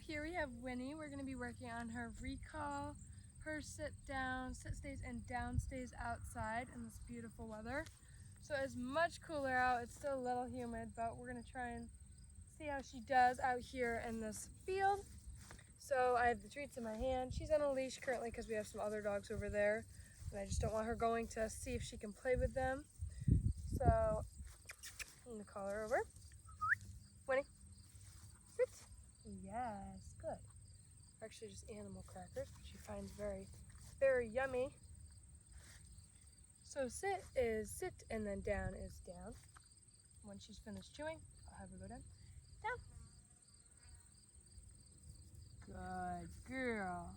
here we have Winnie. We're going to be working on her recall, her sit stays and down stays outside in this beautiful weather. So it's much cooler out. It's still a little humid, but we're going to try and see how she does out here in this field. So I have the treats in my hand. She's on a leash currently because we have some other dogs over there, and I just don't want her going to see if she can play with them. So I'm going to call her over. Winnie, sit. Yes, good. Actually just animal crackers, which she finds very, very yummy. So sit is sit and then down is down. When she's finished chewing, I'll have her go down. Down. Good girl.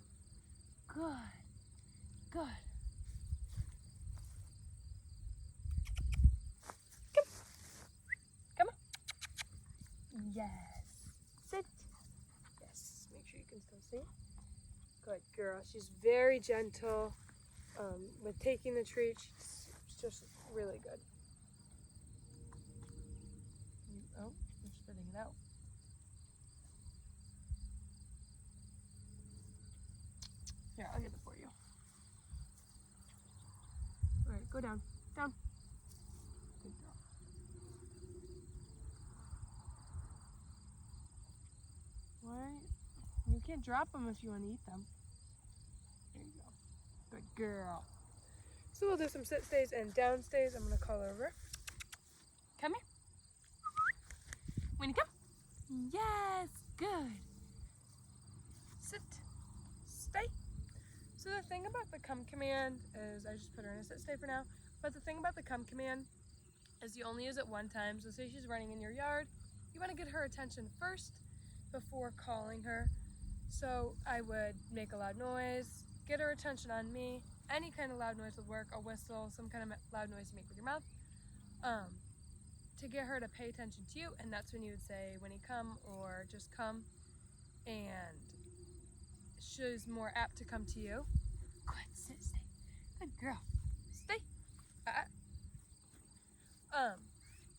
Good. Good. Come. Come on. Yes. Sit. Yes. Make sure you can still see. Good girl. She's very gentle with taking the treat. She's just really good. Oh, you're spitting it out. Here, I'll get it for you. All right, go down. Down. Good girl. All right. You can't drop them if you want to eat them. There you go. Good girl. So we'll do some sit stays and down stays. I'm going to call over. Come here. Winnie, come. Yes, good. Sit. Stay. So the thing about the come command is, I just put her in a sit stay for now, but the thing about the come command is you only use it one time. So say she's running in your yard, you want to get her attention first before calling her. So I would make a loud noise, get her attention on me. Any kind of loud noise would work, a whistle, some kind of loud noise you make with your mouth, to get her to pay attention to you. And that's when you would say, Winnie, come, or just come. And she's more apt to come to you. Good, sit, stay. Good girl. Stay.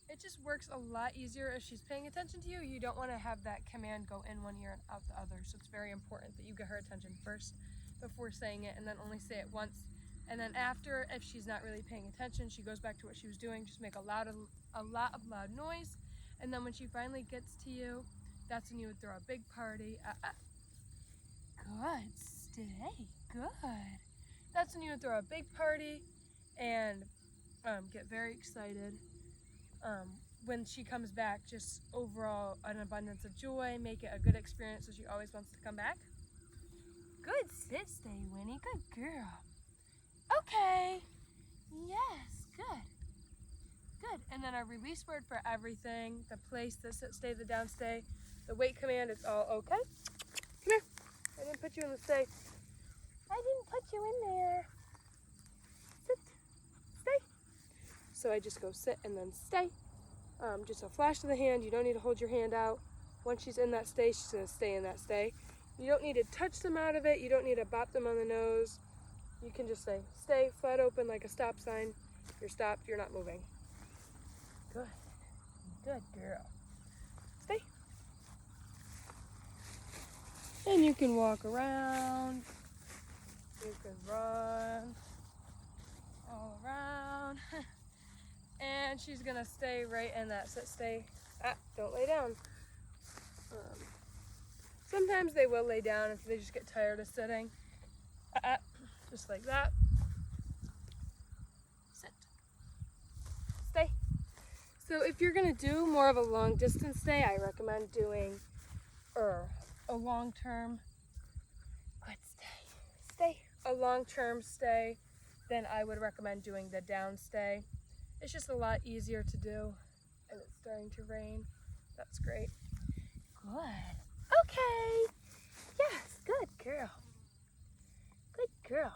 It just works a lot easier if she's paying attention to you. You don't want to have that command go in one ear and out the other. So it's very important that you get her attention first before saying it, and then only say it once. And then after, if she's not really paying attention, she goes back to what she was doing. Just make a lot of loud noise. And then when she finally gets to you, that's when you would throw a big party. Good, stay, good. That's when you would throw a big party and get very excited. When she comes back, just overall an abundance of joy, make it a good experience so she always wants to come back. Good sit, stay, Winnie, good girl. Okay, yes, good. Good, and then our release word for everything, the place, the sit, stay, the down, stay, the wait command, it's all okay. Come here. I didn't put you in the stay. I didn't put you in there. Sit. Stay. So I just go sit and then stay. Just a flash of the hand. You don't need to hold your hand out. Once she's in that stay, she's going to stay in that stay. You don't need to touch them out of it. You don't need to bop them on the nose. You can just say, stay, flat open like a stop sign. You're stopped. You're not moving. Good. Good girl. Stay. And you can walk around, you can run all around, and she's gonna stay right in that sit stay. Don't lay down. Sometimes they will lay down if they just get tired of sitting. Just like that. Sit. Stay. So if you're gonna do more of a long distance stay, I recommend doing a long-term, good stay, a long-term stay, then I would recommend doing the down stay. It's just a lot easier to do, and it's starting to rain. That's great. Good. Okay. Yes, good girl. Good girl.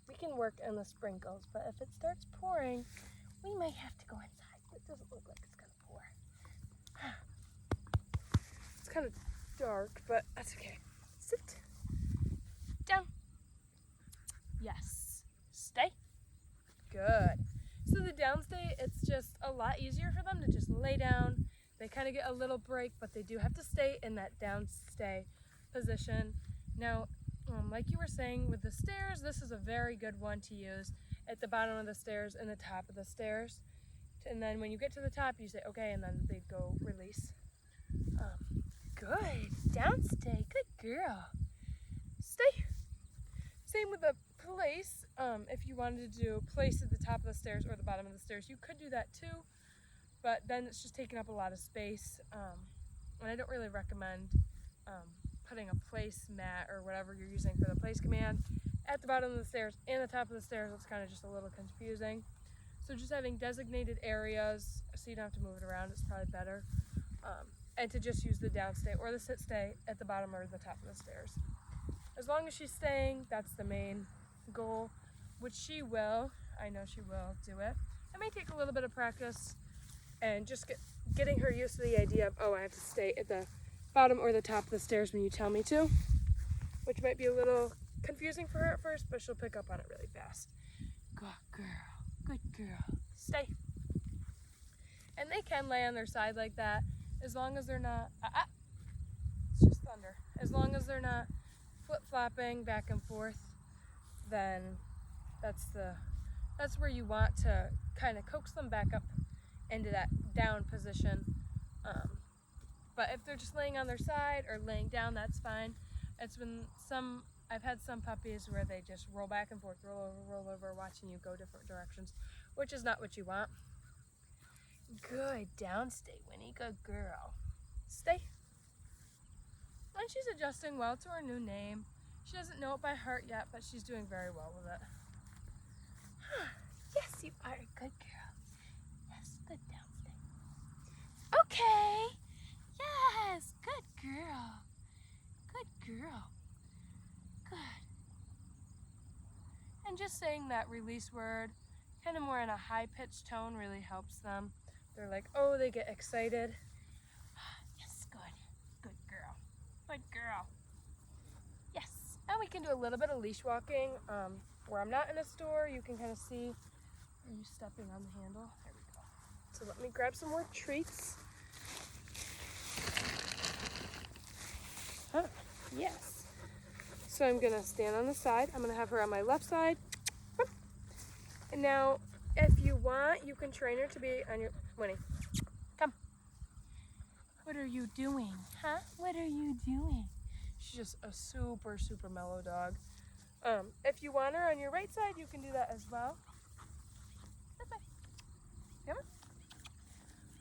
We can work in the sprinkles, but if it starts pouring, we might have to go inside. It doesn't look like it's gonna pour. It's kind of dark, but that's okay. Sit. Down. Yes. Stay. Good. So the down stay, it's just a lot easier for them to just lay down. They kind of get a little break, but they do have to stay in that down stay position. Now, like you were saying with the stairs, this is a very good one to use at the bottom of the stairs and the top of the stairs. And then when you get to the top, you say, okay, and then they go release. Good, downstay, good girl. Stay. Same with the place. If you wanted to do place at the top of the stairs or the bottom of the stairs, you could do that too, but then it's just taking up a lot of space. And I don't really recommend putting a place mat or whatever you're using for the place command at the bottom of the stairs and the top of the stairs. It's kind of just a little confusing. So just having designated areas so you don't have to move it around is probably better. And to just use the downstay or the sit stay at the bottom or the top of the stairs. As long as she's staying, that's the main goal, which she will. I know she will do it. It may take a little bit of practice and just getting her used to the idea of, oh, I have to stay at the bottom or the top of the stairs when you tell me to, which might be a little confusing for her at first, but she'll pick up on it really fast. Good girl, good girl, stay. And they can lay on their side like that, as long as they're not, it's just thunder. As long as they're not flip-flopping back and forth, then that's where you want to kind of coax them back up into that down position. But if they're just laying on their side or laying down, that's fine. It's when I've had some puppies where they just roll back and forth, roll over, watching you go different directions, which is not what you want. Good, downstay, Winnie, good girl. Stay. And she's adjusting well to her new name. She doesn't know it by heart yet, but she's doing very well with it. Yes, you are a good girl. Yes, good downstay. Okay. Yes, good girl. Good girl. Good. And just saying that release word, kind of more in a high-pitched tone, really helps them. They're like, oh, they get excited. Yes, good. Good girl. Good girl. Yes. And we can do a little bit of leash walking. Where I'm not in a store, you can kind of see, are you stepping on the handle? There we go. So let me grab some more treats. Huh, yes. So I'm gonna stand on the side. I'm gonna have her on my left side. And now, if you want, you can train her to be on your, Winnie, come. What are you doing, huh? What are you doing? She's just a super, super mellow dog. If you want her on your right side, you can do that as well. This way. Come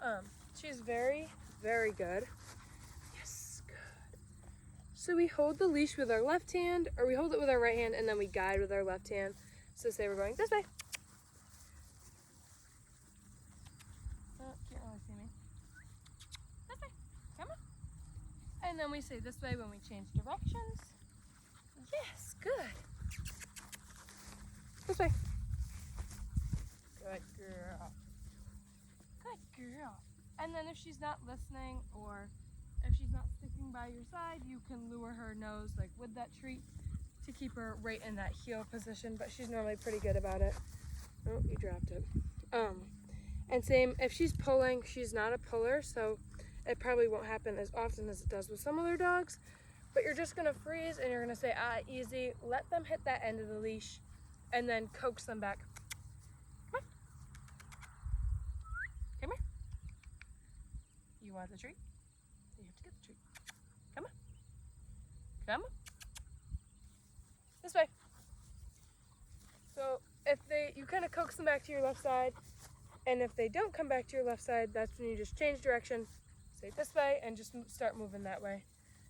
on. She's very, very good. Yes, good. So we hold the leash with our left hand, or we hold it with our right hand, and then we guide with our left hand. So say we're going this way. Oh, can't really see me. This way. Come on. And then we say this way when we change directions. Yes, good. This way. Good girl. Good girl. And then if she's not listening or if she's not sticking by your side, you can lure her nose like with that treat to keep her right in that heel position, but she's normally pretty good about it. Oh, you dropped it. And same, if she's pulling, she's not a puller, so it probably won't happen as often as it does with some other dogs, but you're just gonna freeze and you're gonna say, easy, let them hit that end of the leash and then coax them back. Come on. Come here. You want the treat? You have to get the treat. Come on. Come on. This way. So if you kind of coax them back to your left side, and if they don't come back to your left side, that's when you just change direction, say this way, and just start moving that way.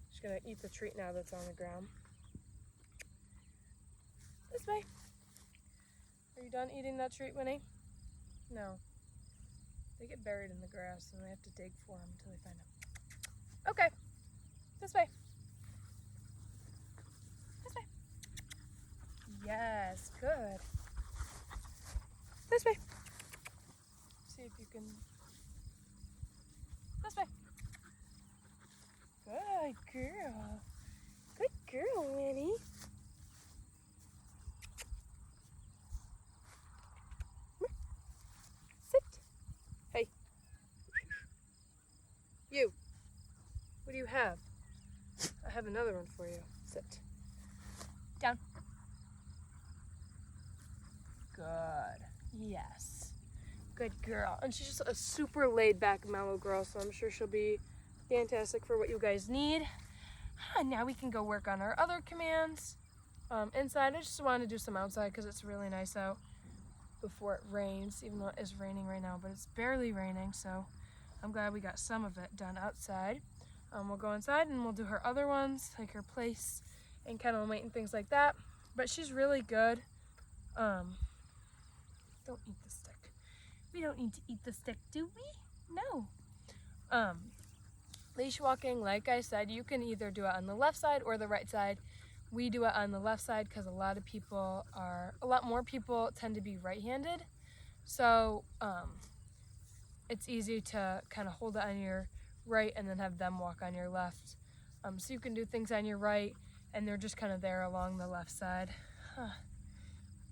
She's gonna eat the treat now that's on the ground. This way. Are you done eating that treat, Winnie? No. They get buried in the grass and they have to dig for them until they find them. Okay. This way. This way. Yes, good. This way. See if you can. This way. Good girl. Good girl, Winnie. Sit. Hey. You. What do you have? A have another one for you. Sit. Down. Good. Yes. Good girl. And she's just a super laid back, mellow girl, so I'm sure she'll be fantastic for what you guys need. Now we can go work on our other commands. Inside, I just wanted to do some outside because it's really nice out before it rains, even though it is raining right now, but it's barely raining, so I'm glad we got some of it done outside. We'll go inside and we'll do her other ones, like her place and kennel weight and things like that. But she's really good. Don't eat the stick. We don't need to eat the stick, do we? No. Leash walking, like I said, you can either do it on the left side or the right side. We do it on the left side because a lot more people tend to be right-handed. So it's easy to kind of hold it on your right and then have them walk on your left. So you can do things on your right and they're just kind of there along the left side.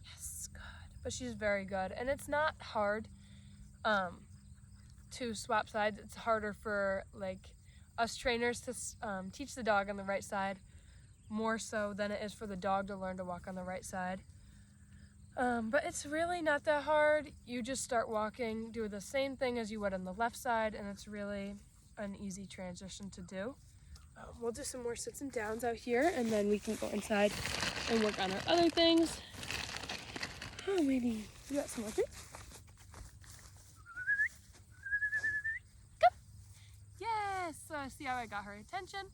Yes, good. But she's very good. And it's not hard to swap sides. It's harder for like us trainers to teach the dog on the right side more so than it is for the dog to learn to walk on the right side. But it's really not that hard. You just start walking, do the same thing as you would on the left side, and it's really an easy transition to do. We'll do some more sits and downs out here, and then we can go inside and work on our other things. Oh, Winnie, you got some more food? Go! Yes! So see how I got her attention?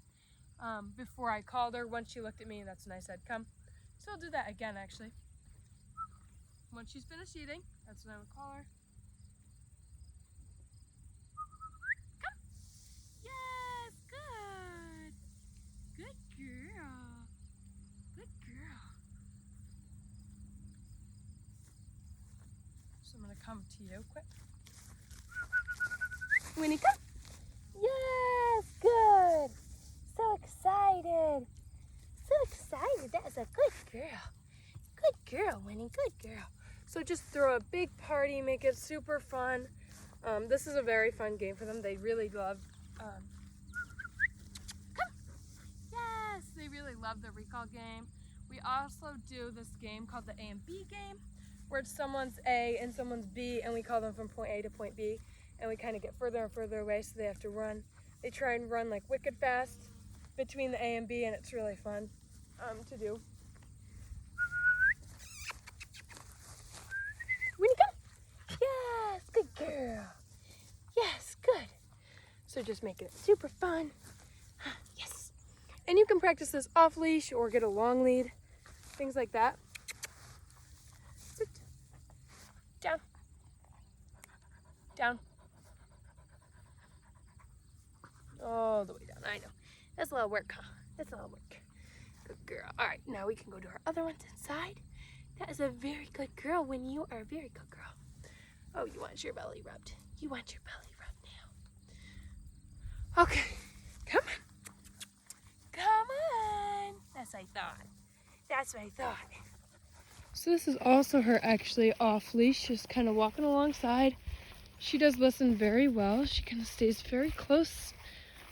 Before I called her, once she looked at me, that's when I said, come. So I'll do that again, actually. Once she's finished eating, that's when I would call her. Come. Yes, good. Good girl. Good girl. So I'm going to come to you quick. Winnie, come. Yes, good. So excited. So excited. That is a good girl. Good girl, Winnie. Good girl. So just throw a big party, make it super fun. This is a very fun game for them. They really love. Come. Yes, they really love the recall game. We also do this game called the A and B game, where it's someone's A and someone's B, and we call them from point A to point B, and we kind of get further and further away, so they have to run. They try and run like wicked fast between the A and B, and it's really fun to do. Winnie, come. Yes, good girl. Yes, good. So just making it super fun. Yes. And you can practice this off leash or get a long lead, things like that. Sit. Down. Down. All the way down. I know. That's a lot of work, huh? That's a lot of work. Good girl. All right, now we can go to our other ones inside. That is a very good girl, Winnie. You are a very good girl. Oh, you want your belly rubbed. You want your belly rubbed now. Okay, come on. Come on. That's what I thought. That's what I thought. So this is also her actually off leash, just kind of walking alongside. She does listen very well. She kind of stays very close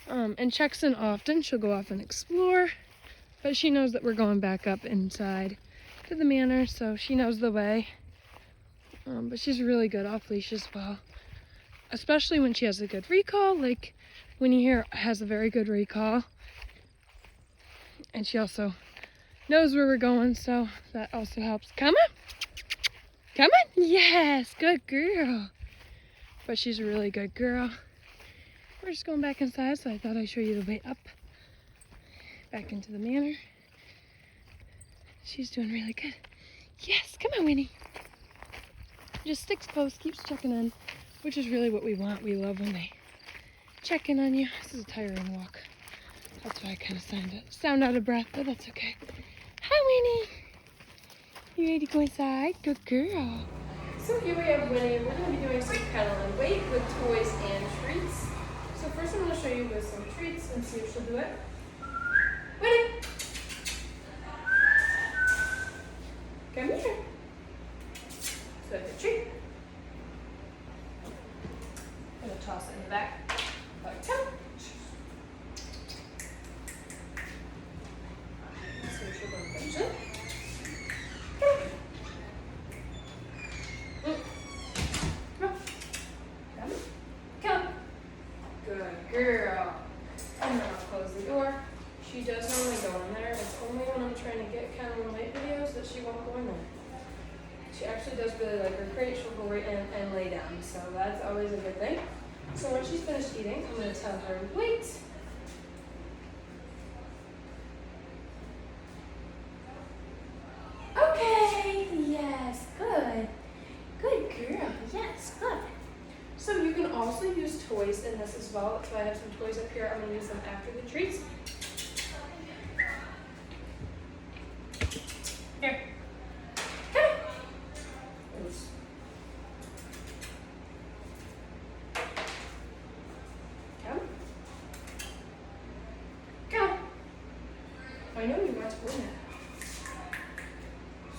and checks in often. She'll go off and explore, but she knows that we're going back up inside to the manor, so she knows the way. But she's really good off leash as well, especially when she has a good recall. Like Winnie here has a very good recall, and she also knows where we're going, so that also helps. Come on, come on. Yes, good girl. But she's a really good girl. We're just going back inside, so I thought I'd show you the way up back into the manor. She's doing really good. Yes, come on, Winnie. Just sticks close, keeps checking in, which is really what we want. We love when they check in on you. This is a tiring walk. That's why I kind of sound out of breath, but that's okay. Hi, Winnie. You ready to go inside? Good girl. So here we have Winnie. We're going to be doing some kennel and weight with toys and treats. So first I'm going to show you with some treats and see if she'll do it. Winnie! Come here. So the treat. I'm going to toss it in the back. Like so. I'll close the door. She does normally go in there. It's only when I'm trying to get kind of late videos that she won't go in there. She actually does really like her crate. She'll go right in and lay down. So that's always a good thing. So when she's finished eating, I'm going to tell her, wait. Okay, yes, good. Good girl, yes, good. So you can also use toys in this as well. So I have some toys up here. I'm going to use them after the treats. Here. Come. Come. Come. I know you want to go in there.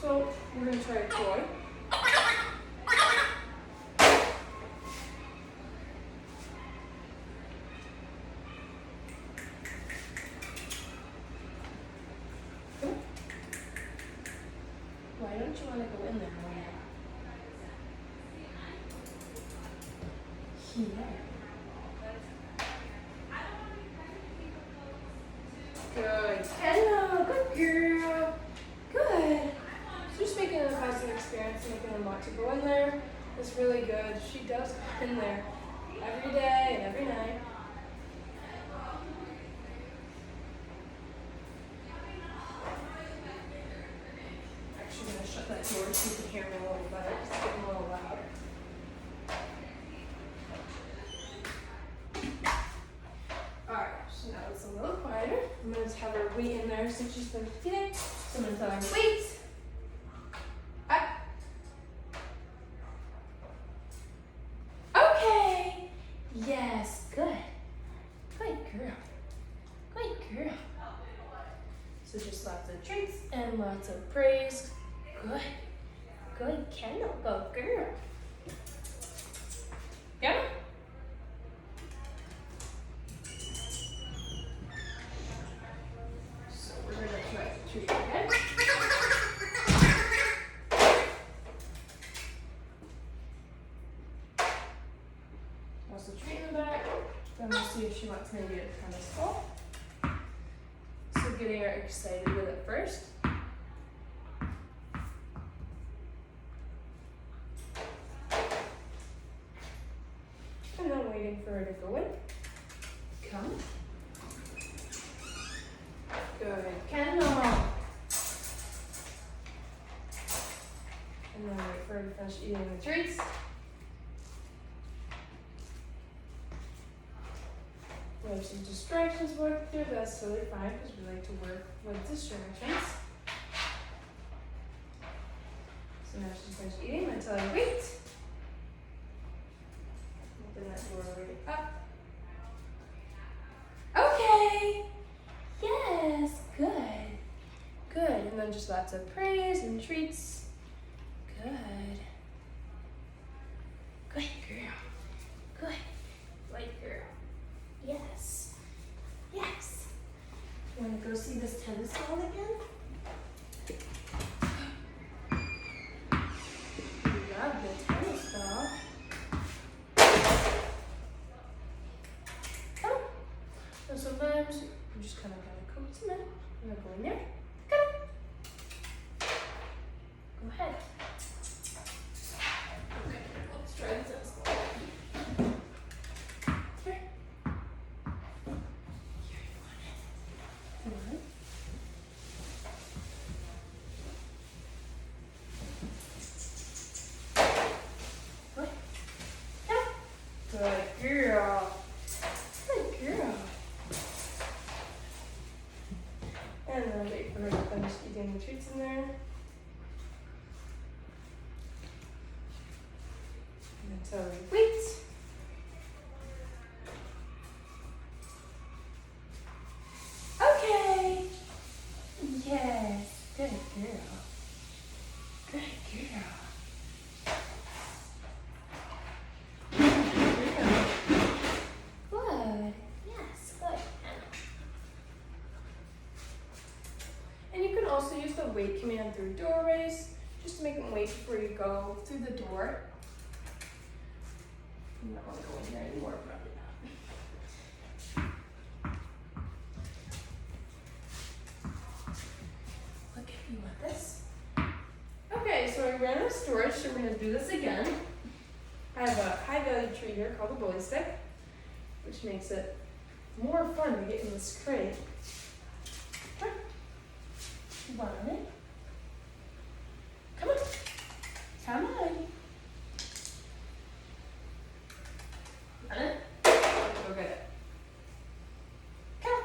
So we're going to try a toy. Why don't you want to go in there, Winnie? Here. Good. Hello, good girl. Good. So just making it a positive experience, making them want to go in there. It's really good. She does go in there every day and every night. Actually, I'm going to shut that door so you can hear me a little better. It's getting a little loud. Alright, so now it's a little quieter. I'm going to have her wait in there since she's been eating. So I'm going to tell her, wait. Up. Okay. Yes, good. Good girl. Good girl. So just lots of treats and lots of praise. Good. Good Kendall. Good girl. Yeah? So we're going to try to treat again. Also treat in the back. Then we'll see if she wants maybe a tennis ball. So getting her excited with it first. And then waiting for her to go in. Come. Good. Kendall. And then wait for her to finish eating the treats. We have some distractions work through, that's totally fine because we like to work with distractions. So now she's finished eating until I wait. Open that door right up. Okay. Yes, good. Good. And then just lots of praise and treats. Good. Good girl. Good. Good girl. Yes. Yes. You want to go see this tennis ball again? You love the tennis ball. Come. And sometimes you just kind of gotta coax them in. I'm gonna go in there. Come. Go ahead. Okay, let's try the tennis ball. Here. Good girl. Good girl. And then wait for her to finish eating the treats in there. Until we wait. Okay. Yes. Good girl. Good girl. Good. Yes, good. And you can also use the wait command through doorways, just to make them wait before you go through the door. You don't want to go in there anymore, probably not. ran out of storage, so we're gonna do this again. I have a high value tree here called a bully stick, which makes it more fun to get in this crate. Come on. Come on. Come on. Go get it. Come.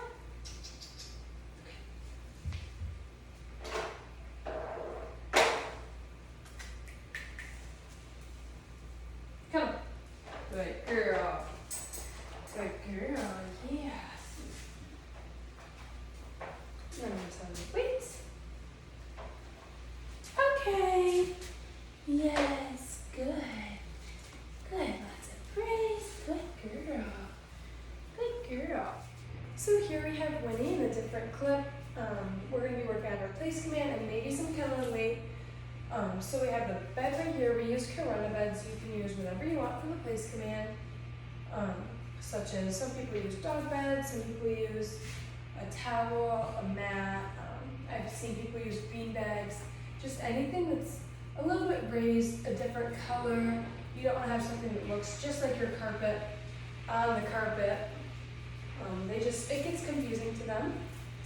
Come. Good girl. Good girl. Yes. Let me tell you. Wait. Okay. Yes. Good. Good. Lots of praise. Good girl. Good girl. So here we have Winnie in a different clip. We're going to be working on her place command and maybe some kennel weight. So we have the bed right here. We use Corona beds. You can use whatever you want for the place command. Such as some people use dog beds, some people use a towel, a mat. I've seen people use bean bags. Just anything that's a little bit raised, a different color. You don't want to have something that looks just like your carpet on the carpet. It gets confusing to them.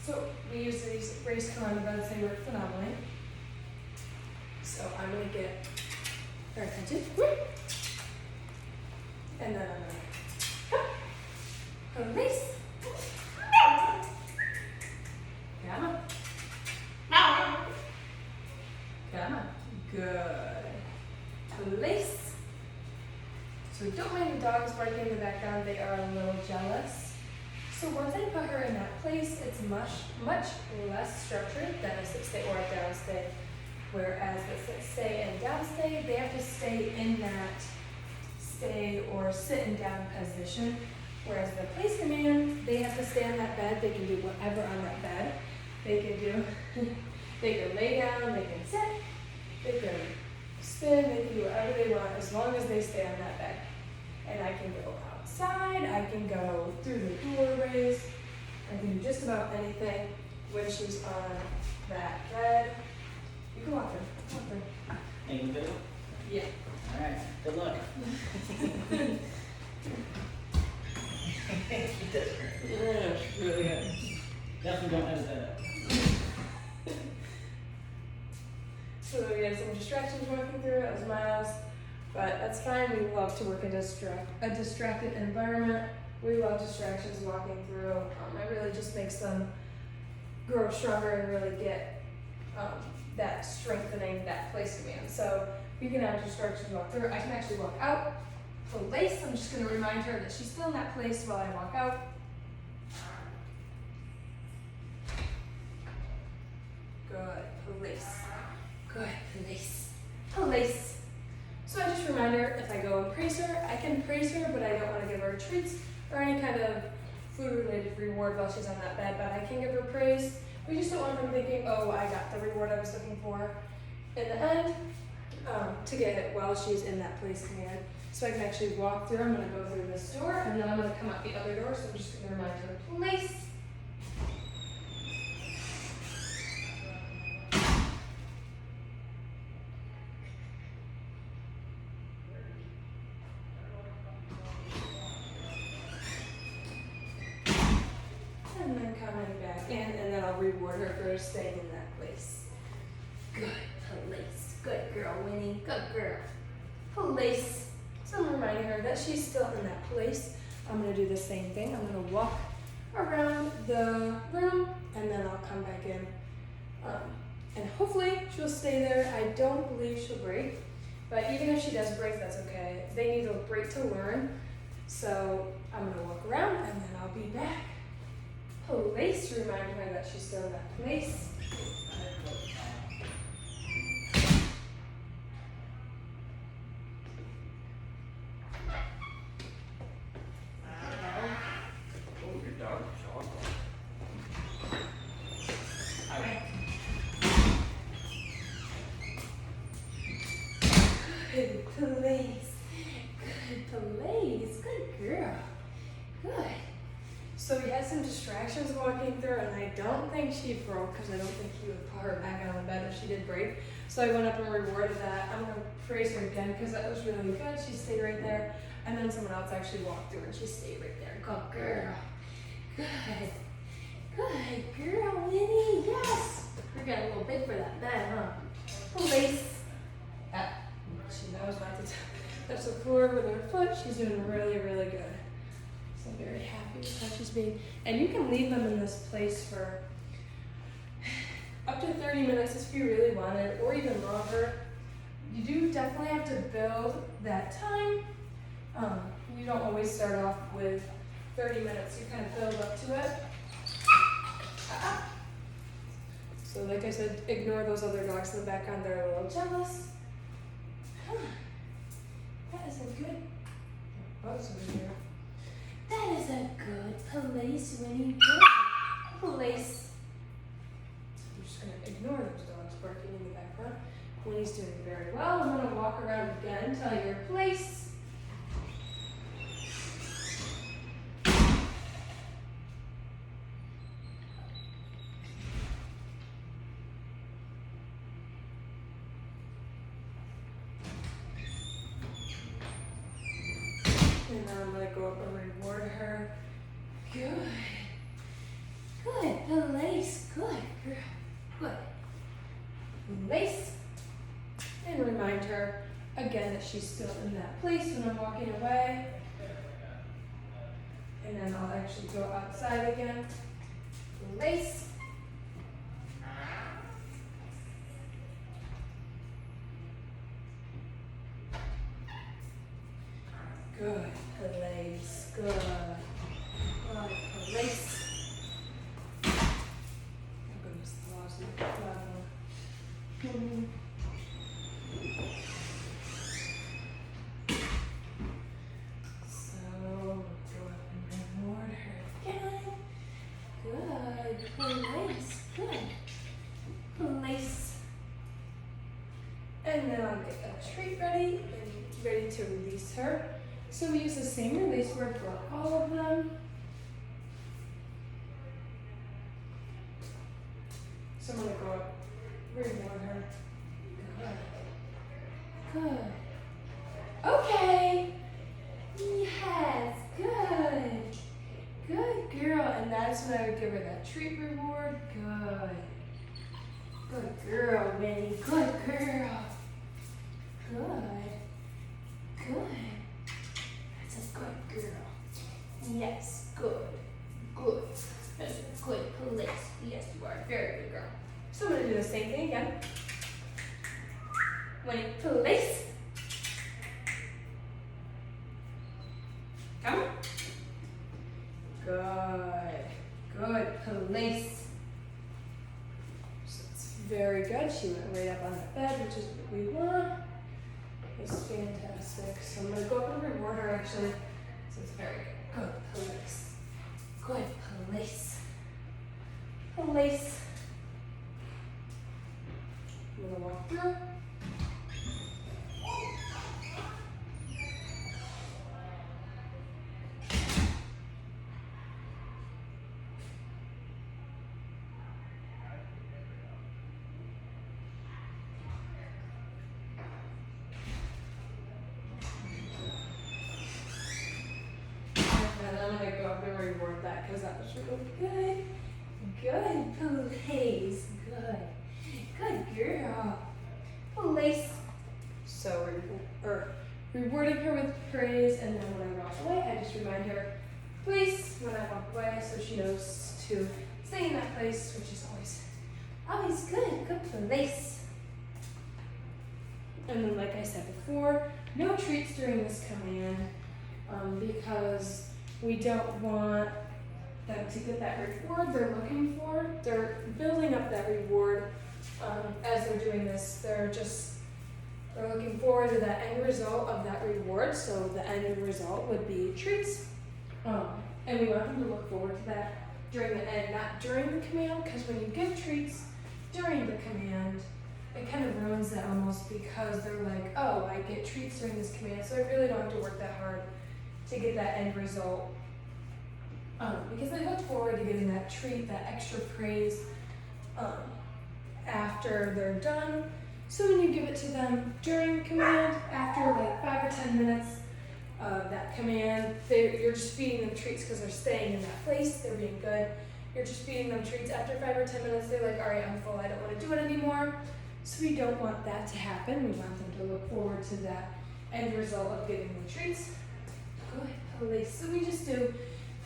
So we use these raised Corona beds. They work phenomenally. So I'm going to get her attention. And then I'm going to release. Come on. Come on. Good. Release. So don't mind the dogs barking in the background. They are a little jealous. So once I put her in that place, it's much less structured than a sit-stay or a downstay. Whereas the sit-stay and downstay, they have to stay in that stay or sit and down position. Whereas the place command, they have to stay on that bed. They can do whatever on that bed. They can lay down, they can sit, they can spin, they can do whatever they want as long as they stay on that bed. And I can go outside, I can go through the doorways, I can do just about anything when she's on that bed. You can walk her. Walk her. And you do? Yeah. Alright, good luck. He does great. Yeah, really good. Definitely don't edit that out. So we had some distractions walking through, it was Miles, but that's fine. We love to work in a distracted environment. We love distractions walking through. It really just makes them grow stronger and really get that strengthening that place command. So we can have distractions walk through. I can actually walk out, place. I'm just going to remind her that she's still in that place while I walk out. Good, place. Good, place. So I just remind her if I go and praise her, I can praise her, but I don't want to give her treats or any kind of food-related reward while she's on that bed, but I can give her praise. We just don't want them thinking, oh, I got the reward I was looking for in the end, to get it while she's in that place command. So I can actually walk through. I'm going to go through this door, and then I'm going to come out the other door, so I'm just going to remind her, place. And then coming back in, and then I'll reward her for staying in that place. Good place. Good girl, Winnie. Good girl. Place. So I'm reminding her that she's still in that place. I'm going to do the same thing. I'm going to walk around the room, and then I'll come back in. And hopefully she'll stay there. I don't believe she'll break, but even if she does break, that's okay. They need a break to learn. So I'm going to walk around, and then I'll be back. Place to remind her that she's still in that place. Good place. Good girl. Good. So we had some distractions walking through, and I don't think she broke because I don't think he would put her back on the bed if she did break. So I went up and rewarded that. I'm going to praise her again because that was really good. She stayed right there. And then someone else actually walked through and she stayed right there. Good girl. Good. Good girl, Winnie. Yes. We're getting a little big for that bed, huh? Place. She knows not to touch the floor with her foot. She's doing really, really good. So I'm very happy with how she's being. And you can leave them in this place for up to 30 minutes if you really want it, or even longer. You do definitely have to build that time. You don't always start off with 30 minutes. You kind of build up to it. So like I said, ignore those other dogs in the background. They're a little jealous. That is a good bugs over here. That is a good place, Winnie. Good place. I'm just going to ignore those dogs barking in the background. Winnie's doing very well. I'm going to walk around again, tell you your place. And now I'm going to go up and reward her. Good. Good place. Good girl. Good place. And remind her again that she's still in that place when I'm walking away. And then I'll actually go outside again. Place. Good place. Good. Good place. Oh goodness, the lost my flower. So go up and reward her again. Good place. Good place. And then I'll get a treat ready and ready to release her. So we use the same release word for all of them. So I'm going to go up, reward her. Good. Good. Okay. Yes. Good. Good girl. And that's when I would give her that treat reward. Good. Good girl, Winnie. Good girl. Good. Good. That's a good girl. Yes. Good. Good. That's a good place. Yes, you are a very good girl. So I'm going to do the same thing again. Winnie, place. Come. Good. Good place. So it's very good. She went right up on the bed, which is what we want. It's fantastic. So I'm going to go up and reward her actually. So it's very good. Good place. Good place. Place. I'm going to walk through. And I'm going to go up and reward that because that was really good. Good place. Good. Good girl. Place. So rewarding her with praise, and then when I walk away, I just remind her place when I walk away so she knows to stay in that place, which is always good. Good place. And then like I said before, no treats during this command because we don't want them to get that reward they're looking for. They're building up that reward as they're doing this. They're looking forward to that end result of that reward. So the end result would be treats. And we want them to look forward to that during the end, not during the command, because when you give treats during the command, it kind of ruins that almost because they're like, oh, I get treats during this command, so I really don't have to work that hard to get that end result. because they look forward to getting that treat, that extra praise after they're done. So when you give it to them during command, after like 5 or 10 minutes of that command, you're just feeding them treats because they're staying in that place, they're being good. You're just feeding them treats. After 5 or 10 minutes, they're like, all right, I'm full, I don't want to do it anymore. So we don't want that to happen. We want them to look forward to that end result of giving them treats. Good, police. So we just do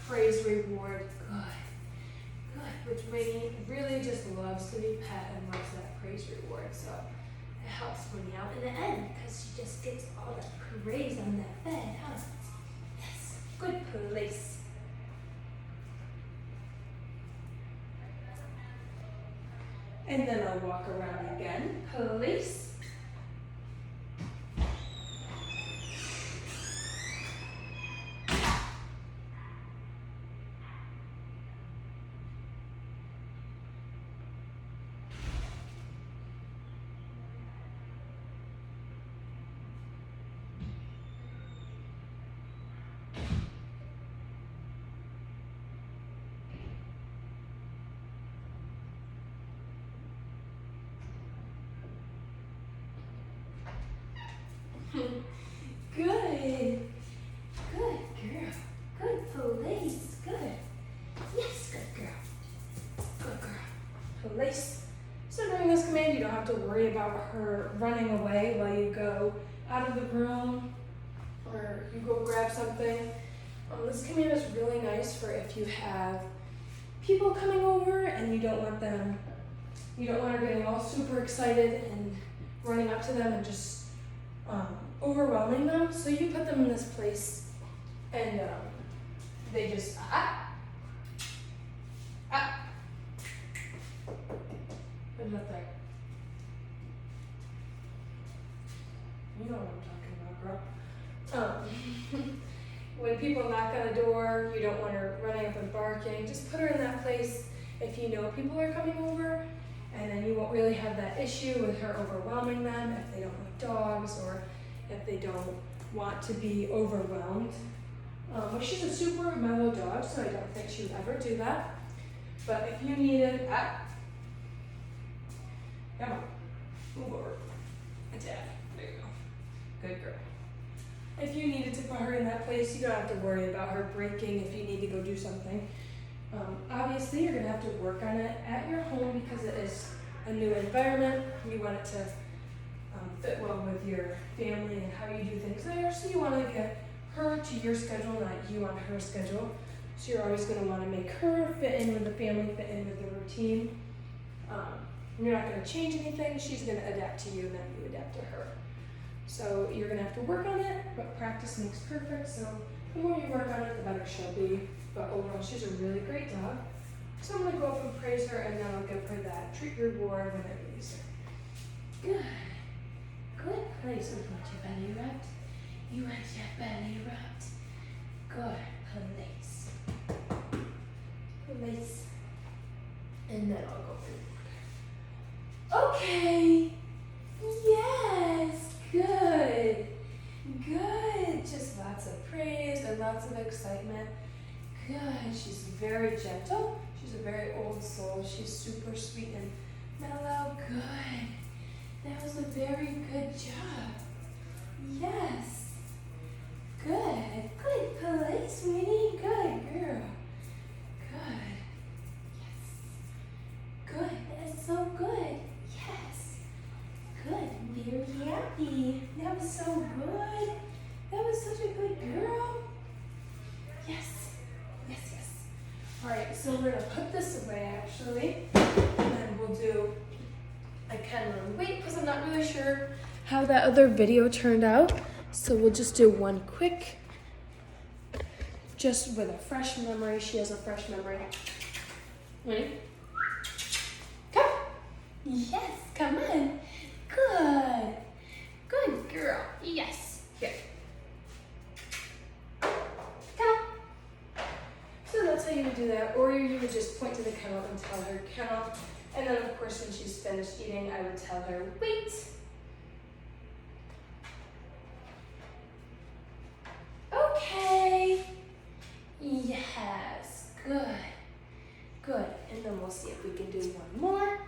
praise, reward, good, which Winnie really just loves to be pet and loves that praise reward. So it helps Winnie out in the end because she just gets all that praise on that bed, huh? Yes, good police. And then I'll walk around again, police. Good. Good girl. Good police. Good. Yes, good girl. Good girl. Police. So during this command, you don't have to worry about her running away while you go out of the room or you go grab something. This command is really nice for if you have people coming over and you don't want her getting all super excited and running up to them and just overwhelming them. So you put them in this place and they just put it up there. You know what I'm talking about, girl. When people knock on the door, you don't want her running up and barking. Just put her in that place if you know people are coming over, and then you won't really have that issue with her overwhelming them if they don't like dogs or if they don't want to be overwhelmed. Well, she's a super mellow dog, so I don't think she would ever do that. But if you needed, come on, move over. Dad, there you go. Good girl. If you needed to put her in that place, you don't have to worry about her breaking if you need to go do something. Obviously, you're gonna have to work on it at your home because it is a new environment. You want it to fit well with your family and how you do things there. So you want to get her to your schedule, not you on her schedule. So you're always going to want to make her fit in with the family, fit in with the routine. You're not going to change anything. She's going to adapt to you, and then you adapt to her. So you're going to have to work on it, but practice makes perfect. So the more you work on it, the better she'll be. But overall, she's a really great dog. So I'm going to go up and praise her, and then I'll give her that treat reward when I release her. Good. Good place. You want your belly rubbed? You want your belly rubbed? Good place. Place. And then I'll go through. Okay. Yes. Good. Good. Just lots of praise and lots of excitement. Good. She's very gentle. She's a very old soul. She's super sweet and mellow. Good. That was a very good job. Yes. Good. Good police, Winnie. Good girl. Good. Yes. Good. That is so good. Yes. Good. Very happy. That was so good. That was such a good girl. Yes. Yes, yes. All right, so we're going to put this away, actually. And then we'll do... I can wait because I'm not really sure how that other video turned out. So we'll just do one quick, just with a fresh memory. She has a fresh memory. Ready? Come. Yes, come on. Good. Good girl. Yes. Here. Come. So that's how you would do that. Or you would just point to the kennel and tell her kennel. And then, of course, when she's finished eating, I would tell her, wait. Okay. Yes. and then we'll see if we can do one more.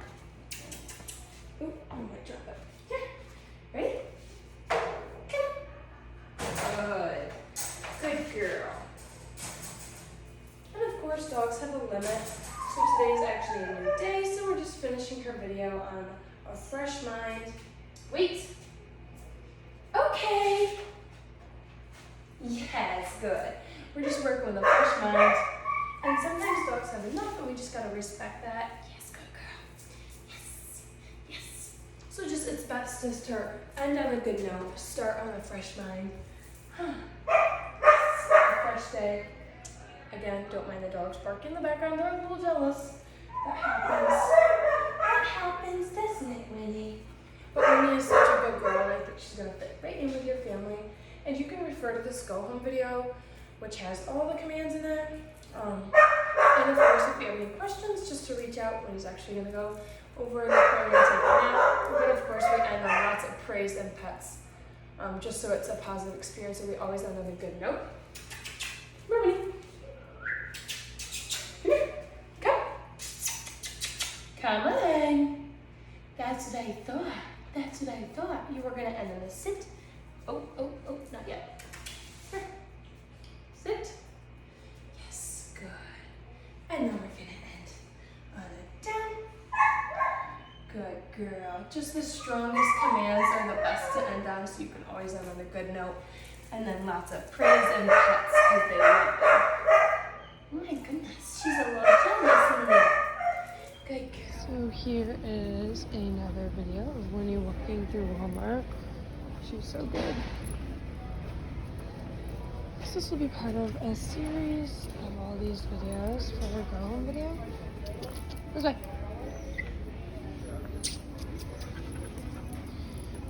Oh, I might drop it. Here. Ready? Come on. Good. Good girl. And of course, dogs have a limit. So today is actually a new day, so we're just finishing her video on a fresh mind. Wait. Okay. Yes, good. We're just working with a fresh mind. And sometimes dogs have enough, and we just gotta respect that. Yes, good girl. Yes, yes. So just, it's best just to end on a good note, start on a fresh mind. A fresh day. Again, don't mind the dogs barking in the background, they're a little jealous. That happens. That happens, doesn't it, Winnie? But Winnie is such a good girl, and I think she's gonna fit right in with your family. And you can refer to this go home video, which has all the commands in it. And of course, if you have any questions, just to reach out. Winnie's actually gonna go over in the corner and take a nap. But of course, we end on lots of praise and pets, just so it's a positive experience, and we always end on a good note. Come here, Winnie. Come here. Come. Come on. That's what I thought. That's what I thought. You were gonna end on a sit. Oh, not yet. Here. Sit. Yes, good. And then we're gonna end on a down. Good girl. Just the strongest commands are the best to end on, so you can always end on a good note. And then lots of praise and pets because they love them. Oh my goodness, she's a little jealous in there. Good girl. So here is another video of Winnie walking through Walmart. She's so good. So this will be part of a series of all these videos for her go home video. This way.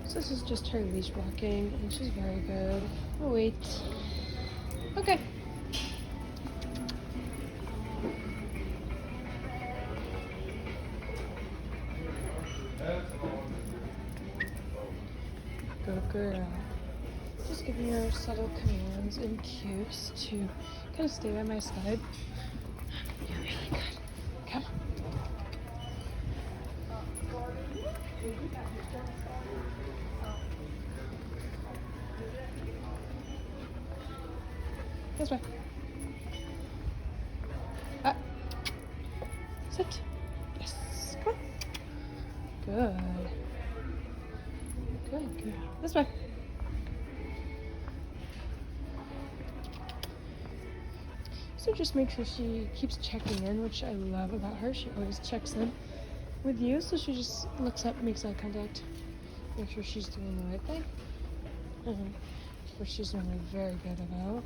So this is just her leash walking, and she's very good. Oh wait. Okay. Good girl. Just giving her subtle commands and cues to kind of stay by my side. You're really good. Come. This way. Sit. Yes. Come on. Good. Good girl. This way. So just make sure she keeps checking in, which I love about her. She always checks in with you. So she just looks up, makes eye contact, make sure she's doing the right thing, which she's normally very good about.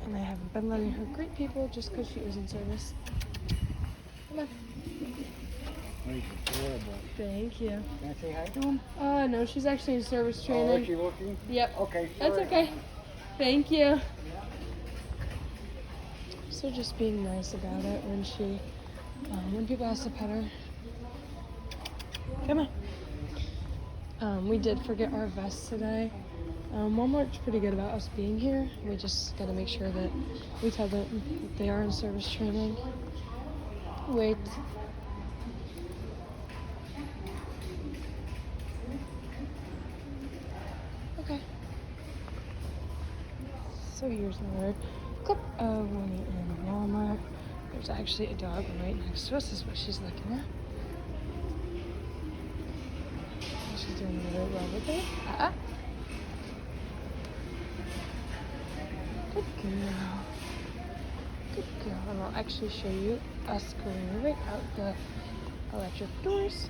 And I haven't been letting her greet people just because she is in service. Come on. Thank you. Can I say hi to him? No, she's actually in service training. Oh, is she working? Yep. Okay. That's sorry. okay. Thank you. So just being nice about it when people ask to pet her. Come on. We did forget our vests today. Walmart's pretty good about us being here. We just gotta make sure that we tell them that they are in service training. Wait. Okay. So here's another clip of Winnie in Walmart. There's actually a dog right next to us. This is what she's looking at. She's doing really well with it. Good girl. Good girl. And I'll actually show you us going right out the electric doors.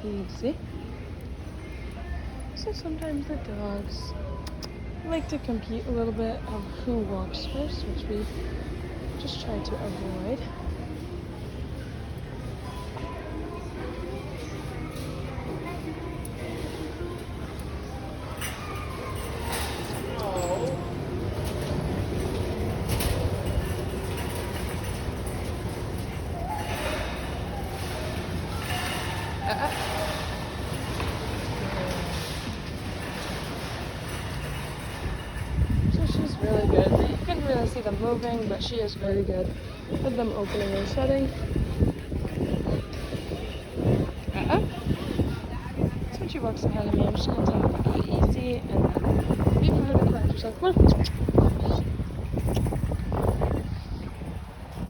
Easy. So sometimes the dogs like to compete a little bit of who walks first, which we just try to avoid. see them moving, but she is very good with them opening and shutting. So when she walks ahead of me, I'm just going to take it easy and then wait for her to correct herself. Come on.